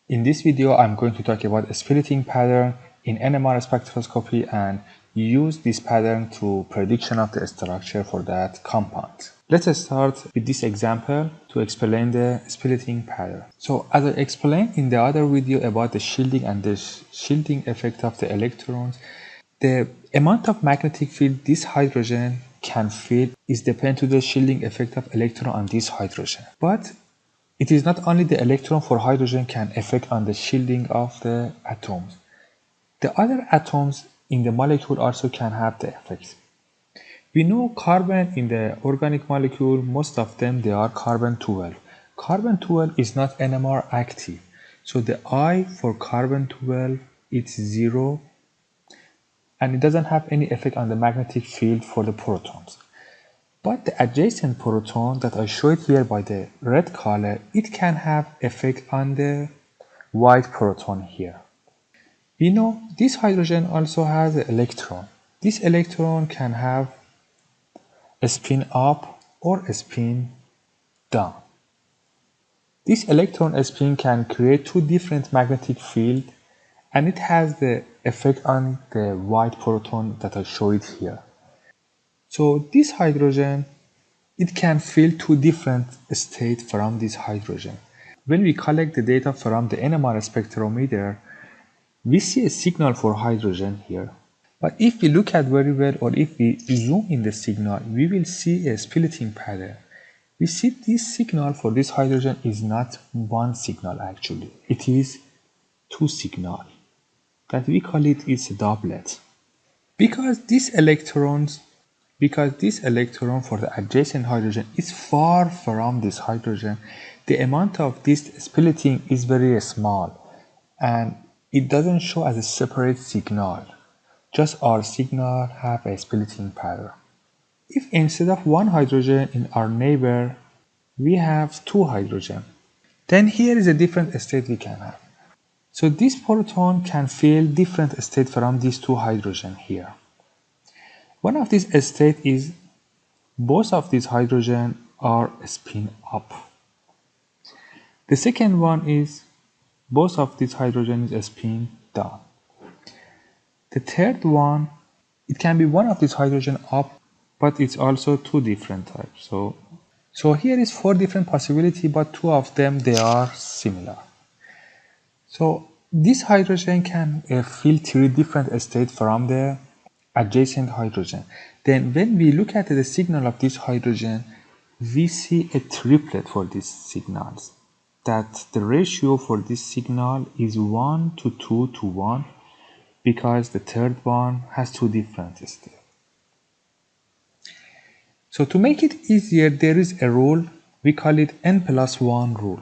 In this video, I'm going to talk about a splitting pattern in NMR spectroscopy and use this pattern to prediction of the structure for that compound. Let's start with this example to explain the splitting pattern. So as I explained in the other video about the shielding and the shielding effect of the electrons, the amount of magnetic field this hydrogen can feel is dependent to the shielding effect of electron on this hydrogen. But it is not only the electron for hydrogen can affect on the shielding of the atoms. The other atoms in the molecule also can have the effect. We know carbon in the organic molecule, most of them they are carbon 12. Carbon 12 is not NMR active. So the I for carbon 12 it's 0 and it doesn't have any effect on the magnetic field for the protons. But the adjacent proton that I showed here by the red color, it can have effect on the white proton here. We know this hydrogen also has an electron. This electron can have a spin up or a spin down. This electron spin can create two different magnetic fields and it has the effect on the white proton that I showed here. So this hydrogen, it can feel two different states from this hydrogen. When we collect the data from the NMR spectrometer, we see a signal for hydrogen here. But if we look at very well or if we zoom in the signal, we will see a splitting pattern. We see this signal for this hydrogen is not one signal actually. It is two signals. That we call it is a doublet. Because this electron for the adjacent hydrogen is far from this hydrogen, the amount of this splitting is very small and it doesn't show as a separate signal. Just our signal have a splitting pattern. If instead of one hydrogen in our neighbor, we have two hydrogen, then here is a different state we can have. So this proton can feel different state from these two hydrogen here. One of these states is both of these hydrogen are spin up. The second one is both of these hydrogen is spin down. The third one, it can be one of these hydrogen up, but it's also two different types. So here is four different possibilities, but two of them they are similar. So this hydrogen can feel three different states from the adjacent hydrogen. Then when we look at the signal of this hydrogen, we see a triplet for these signals. That the ratio for this signal is 1 to 2 to 1 because the third one has two different states. So to make it easier, there is a rule, we call it n+1 rule.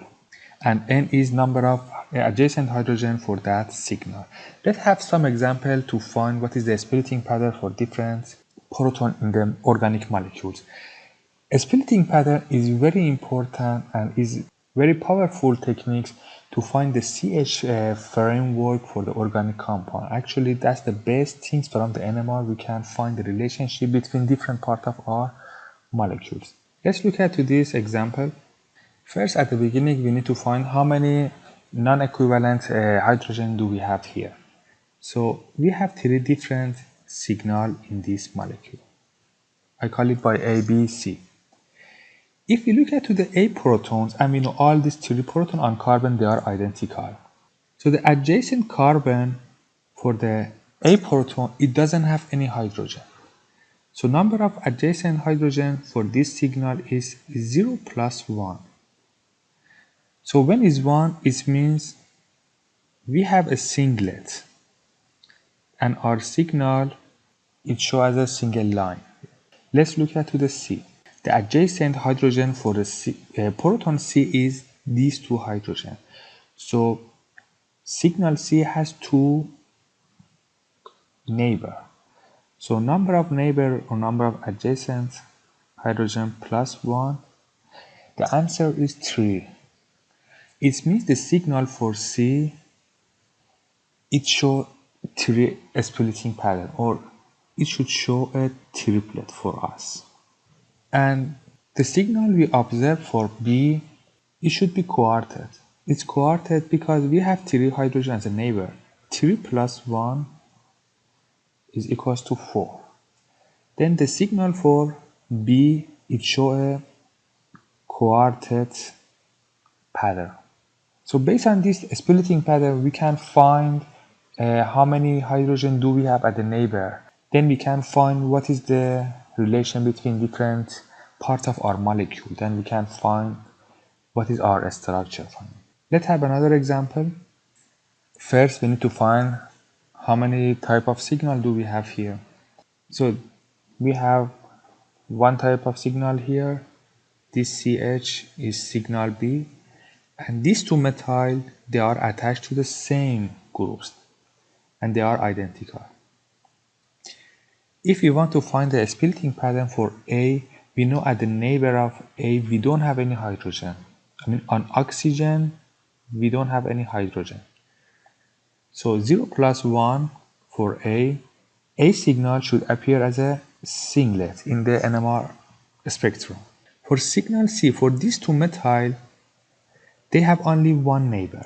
And n is number of adjacent hydrogen for that signal. Let's have some example to find what is the splitting pattern for different proton in the organic molecules. A splitting pattern is very important and is very powerful techniques to find the CH framework for the organic compound. Actually, that's the best things from the NMR. We can find the relationship between different parts of our molecules. Let's look at this example. First, at the beginning, we need to find how many non-equivalent hydrogen do we have here. So we have three different signals in this molecule. I call it by A, B, C. If we look at the A protons, and we know all these three protons on carbon, they are identical. So the adjacent carbon for the A proton, it doesn't have any hydrogen. So number of adjacent hydrogen for this signal is 0 plus 1. So when is 1, it means we have a singlet and our signal it shows as a single line. Let's look at the C. The adjacent hydrogen for the proton C is these two hydrogen. So signal C has two neighbor. So number of neighbor or number of adjacent hydrogen plus 1, the answer is 3. It means the signal for C, it shows three splitting pattern, or it should show a triplet for us. And the signal we observe for B, it should be quartet. It's quartet because we have 3 hydrogen as a neighbor. 3 plus 1 is equals to 4. Then the signal for B, it shows a quartet pattern. So based on this splitting pattern, we can find how many hydrogen do we have at the neighbor. Then we can find what is the relation between different parts of our molecule. Then we can find what is our structure. Let's have another example. First, we need to find how many type of signal do we have here. So we have one type of signal here. This CH is signal B, and these two methyl, they are attached to the same groups and they are identical. If we want to find the splitting pattern for A, we know at the neighbor of A we don't have any hydrogen. I mean, on oxygen we don't have any hydrogen. So 0 plus 1 for A signal should appear as a singlet in the NMR spectrum. For signal C, for these two methyl, they have only one neighbor.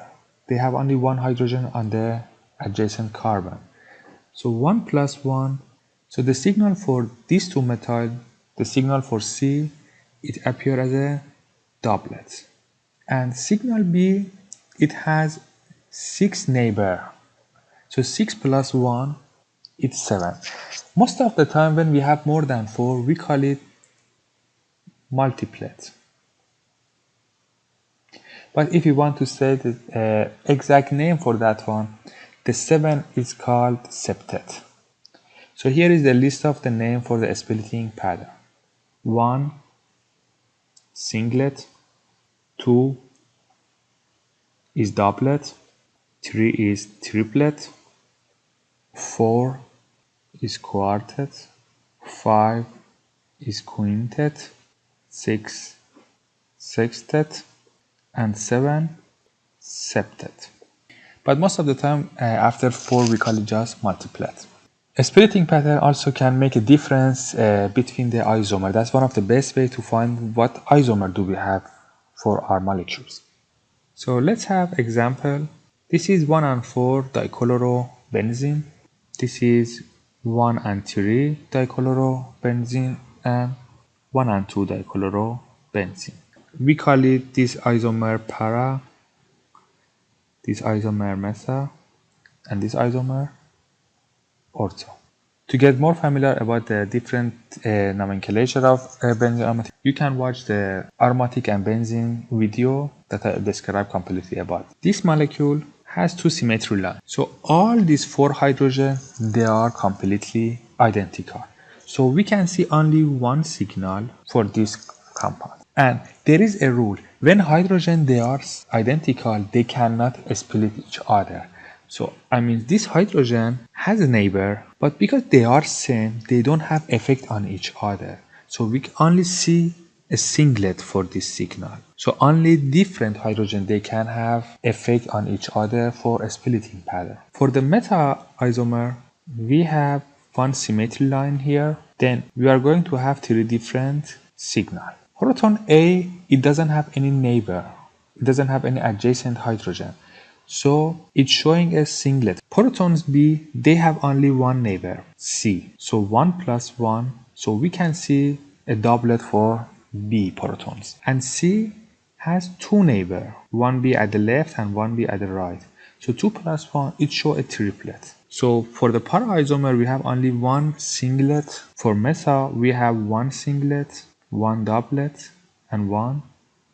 They have only one hydrogen on the adjacent carbon. So 1 plus 1, so the signal for these two methyl, the signal for C, it appears as a doublet. And signal B, it has 6 neighbor. So 6 plus 1, it's 7. Most of the time when we have more than 4, we call it multiplet. But if you want to say the exact name for that one, the 7 is called septet. So here is the list of the name for the splitting pattern. 1, singlet. 2 is doublet. 3 is triplet. 4 is quartet. 5 is quintet. 6 sextet. And 7 septet. But most of the time after 4 we call it just multiplet. A splitting pattern also can make a difference between the isomer. That's one of the best way to find what isomer do we have for our molecules. So let's have example. This is 1 and 4 dichlorobenzene. This is 1 and 3 dichlorobenzene and 1 and 2 dichlorobenzene. We call it this isomer para, this isomer mesa, and this isomer ortho. To get more familiar about the different nomenclature of benzene aromatic, you can watch the aromatic and benzene video that I describe completely about. This molecule has 2 symmetry lines. So all these 4 hydrogen, they are completely identical. So we can see only one signal for this compound. And there is a rule. When hydrogen, they are identical, they cannot split each other. So, I mean, this hydrogen has a neighbor, but because they are same, they don't have effect on each other. So we can only see a singlet for this signal. So only different hydrogen, they can have effect on each other for a splitting pattern. For the meta isomer, we have one symmetry line here. Then we are going to have 3 different signals. Proton A, it doesn't have any neighbor. It doesn't have any adjacent hydrogen. So it's showing a singlet. Protons B, they have only one neighbor, C. So 1 plus 1. So we can see a doublet for B protons. And C has 2 neighbors, one B at the left and one B at the right. So 2 plus 1, it shows a triplet. So for the para isomer, we have only one singlet. For mesa, we have one singlet, one doublet, and one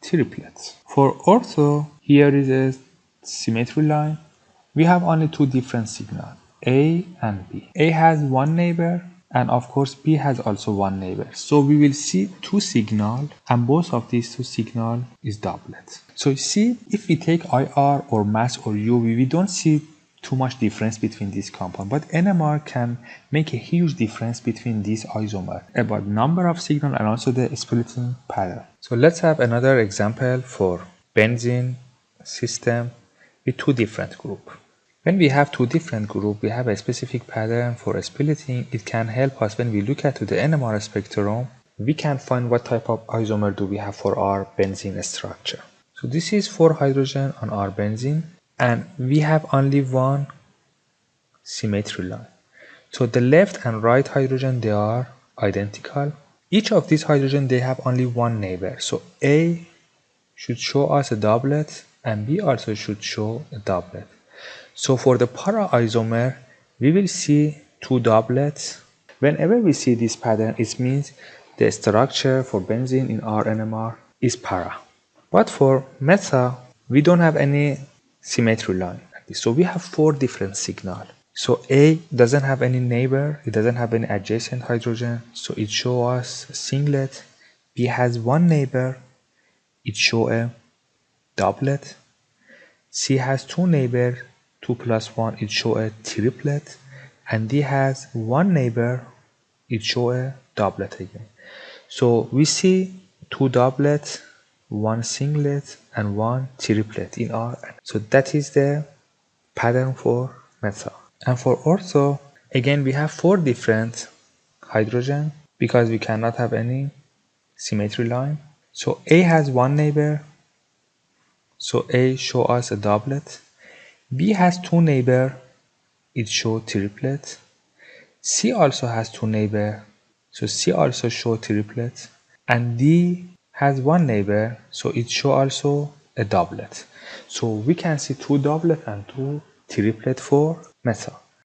triplet. For ortho, here is a symmetry line. We have only 2 different signals, A and B. A has one neighbor, and of course B has also one neighbor. So we will see 2 signals, and both of these 2 signals is doublet. So you see, if we take IR or mass or UV, we don't see too much difference between these compounds, but NMR can make a huge difference between these isomers about number of signal and also the splitting pattern. So let's have another example for benzene system with 2 different groups. When we have 2 different groups, we have a specific pattern for splitting. It can help us when we look at the NMR spectrum, we can find what type of isomer do we have for our benzene structure. So this is 4 hydrogen on our benzene, and we have only one symmetry line. So the left and right hydrogen, they are identical. Each of these hydrogen, they have only one neighbor. So A should show us a doublet and B also should show a doublet. So for the para isomer, we will see 2 doublets. Whenever we see this pattern, it means the structure for benzene in our NMR is para. But for meta, we don't have any symmetry line. So we have 4 different signals. So A doesn't have any neighbor, it doesn't have any adjacent hydrogen, so it shows us a singlet. B has one neighbor, it shows a doublet. C has 2 neighbors, 2 plus 1, it shows a triplet. And D has one neighbor, it shows a doublet again. So we see 2 doublets, 1 singlet, and 1 triplet in R. So that is the pattern for meta. And for ortho, again we have 4 different hydrogen because we cannot have any symmetry line. So A has one neighbor, so A show us a doublet. B has 2 neighbor, it show triplet. C also has 2 neighbor, so C also show triplet. And D has one neighbor, so it show also a doublet. So we can see 2 doublet and 2 triplet for meta.